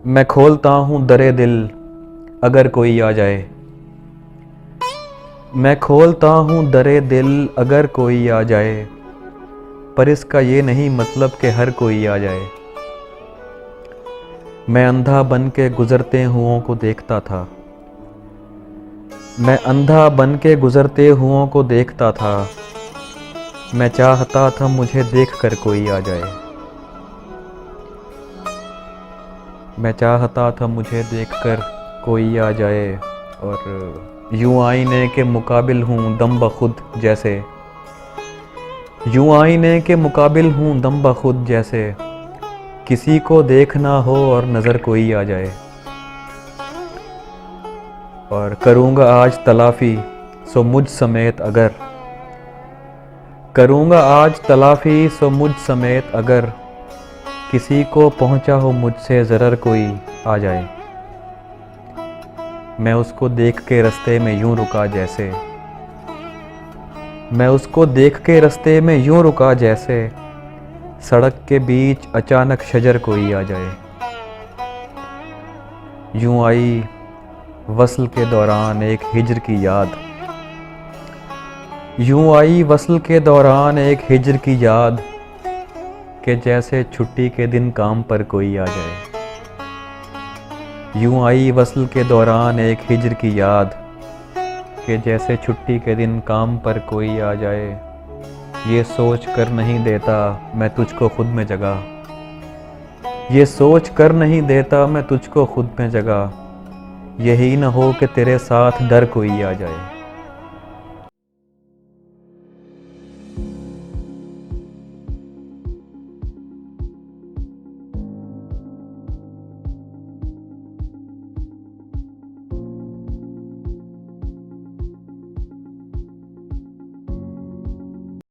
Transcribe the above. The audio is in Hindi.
मैं खोलता हूँ दरे दिल अगर कोई आ जाए। मैं खोलता हूँ दरे दिल अगर कोई आ जाए, पर इसका ये नहीं मतलब कि हर कोई आ जाए। मैं अंधा बन के गुज़रते हुओं को देखता था। मैं अंधा बन के गुज़रते हुओं को देखता था। मैं चाहता था मुझे देख कर कोई आ जाए। मैं चाहता था मुझे देखकर कोई आ जाए। और यूं आईने के मुकाबिल हूँ दम बखुद जैसे। यूं आईने के मुकाबिल हूँ दम बखुद जैसे, किसी को देखना हो और नज़र कोई आ जाए। और करूँगा आज तलाफ़ी सो मुझ समेत अगर। करूँगा आज तलाफ़ी सो मुझ समेत अगर, किसी को पहुँचा हो मुझसे ज़रर कोई आ जाए। मैं उसको देख के रास्ते में यूं रुका जैसे। मैं उसको देख के रास्ते में यूं रुका जैसे, सड़क के बीच अचानक शजर कोई आ जाए। यूं आई वस्ल के दौरान एक हिज्र की याद। यूं आई वस्ल के दौरान एक हिज्र की याद, कि जैसे छुट्टी के दिन काम पर कोई आ जाए। यूं आई वस्ल के दौरान एक हिज्र की याद, कि जैसे छुट्टी के दिन काम पर कोई आ जाए। ये सोच कर नहीं देता मैं तुझको खुद में जगा। ये सोच कर नहीं देता मैं तुझको खुद में जगा, यही न हो कि तेरे साथ डर कोई आ जाए।